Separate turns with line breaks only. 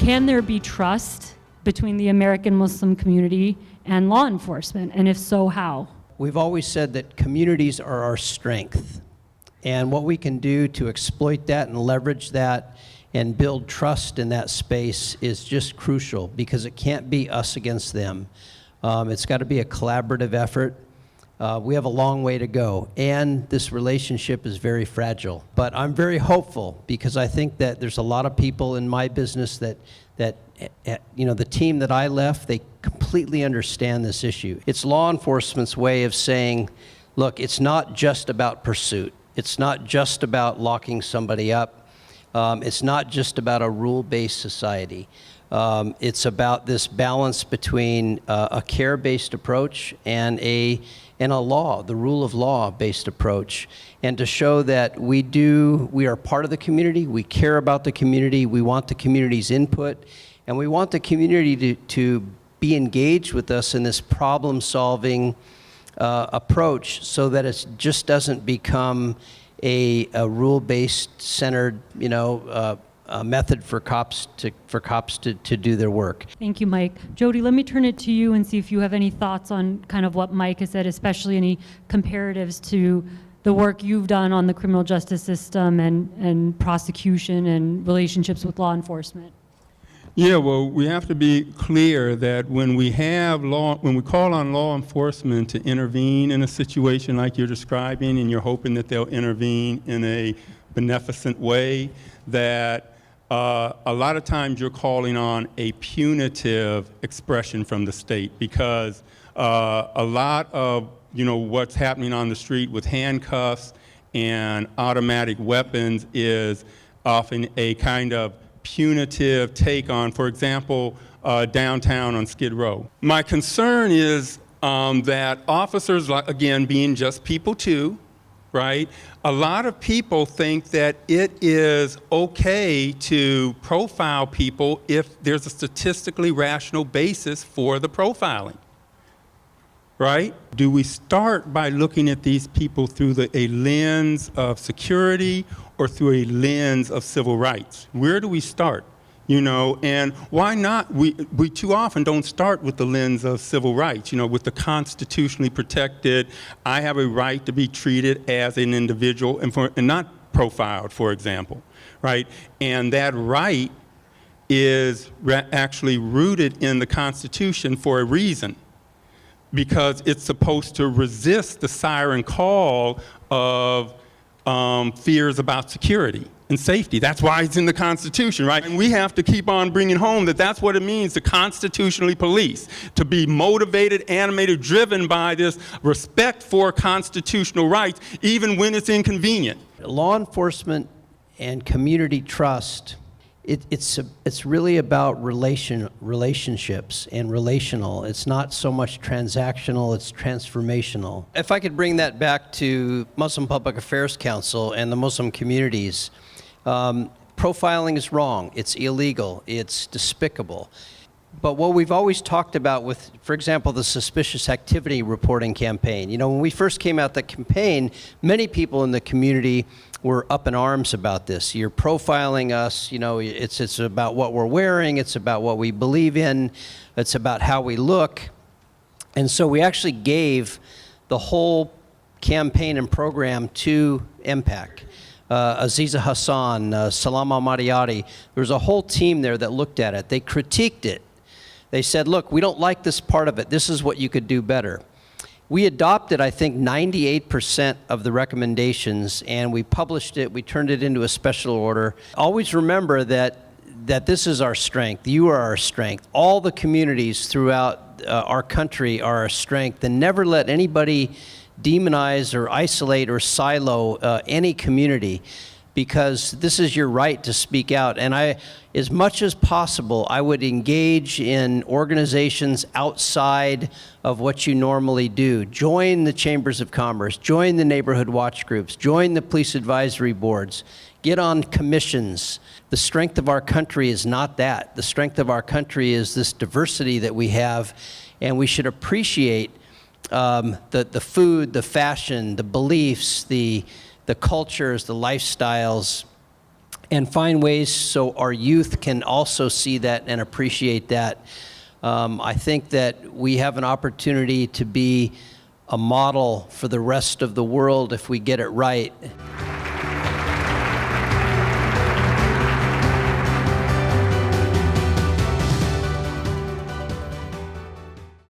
can there be trust between the American Muslim community and law enforcement? And if so, how?
We've always said that communities are our strength. And what we can do to exploit that and leverage that and build trust in that space is just crucial, because it can't be us against them. It's got to be a collaborative effort. We have a long way to go, and this relationship is very fragile. But I'm very hopeful, because I think that there's a lot of people in my business that you know, the team that I left, they completely understand this issue. It's law enforcement's way of saying, look, it's not just about pursuit. It's not just about locking somebody up. It's not just about a rule-based society. It's about this balance between a care-based approach and a law, the rule of law-based approach, and to show that we are part of the community, we care about the community, we want the community's input, and we want the community to be engaged with us in this problem-solving approach, so that it just doesn't become a rule-based centered, you know, method for cops to do their work.
Thank you, Mike. Jody, let me turn it to you and see if you have any thoughts on kind of what Mike has said, especially any comparatives to the work you've done on the criminal justice system and prosecution and relationships with law enforcement.
Yeah, well, we have to be clear that when we call on law enforcement to intervene in a situation like you're describing, and you're hoping that they'll intervene in a beneficent way, that a lot of times you're calling on a punitive expression from the state, because a lot of, you know, what's happening on the street with handcuffs and automatic weapons is often a kind of punitive take on, for example, downtown on Skid Row. My concern is that officers, again, being just people too, right? A lot of people think that it is okay to profile people if there's a statistically rational basis for the profiling, right? Do we start by looking at these people through a lens of security or through a lens of civil rights? Where do we start? You know, and why not? We too often don't start with the lens of civil rights, you know, with the constitutionally protected, I have a right to be treated as an individual and not profiled, for example, right? And that right is actually rooted in the Constitution for a reason, because it's supposed to resist the siren call of fears about security and safety. That's why it's in the Constitution, right? And we have to keep on bringing home that that's what it means to constitutionally police, to be motivated, animated, driven by this respect for constitutional rights, even when it's inconvenient.
Law enforcement and community trust, it's really about relationships and relational. It's not so much transactional, it's transformational. If I could bring that back to Muslim Public Affairs Council and the Muslim communities, profiling is wrong, it's illegal, it's despicable. But what we've always talked about with, for example, the suspicious activity reporting campaign, you know, when we first came out the campaign, many people in the community were up in arms about this. You're profiling us, you know, it's about what we're wearing, it's about what we believe in, it's about how we look. And so we actually gave the whole campaign and program to MPAC. Aziza Hassan, Salam al-Mariyati, there was a whole team there that looked at it. They critiqued it. They said, look, we don't like this part of it. This is what you could do better. We adopted, I think, 98% of the recommendations, and we published it. We turned it into a special order. Always remember that this is our strength. You are our strength. All the communities throughout our country are our strength, and never let anybody demonize or isolate or silo any community, because this is your right to speak out. And as much as possible, I would engage in organizations outside of what you normally do. Join the chambers of commerce, join the neighborhood watch groups, join the police advisory boards, get on commissions. The strength of our country is not that. The strength of our country is this diversity that we have, and we should appreciate the food, the fashion, the beliefs, the cultures, the lifestyles, and find ways so our youth can also see that and appreciate that. I think that we have an opportunity to be a model for the rest of the world if we get it right.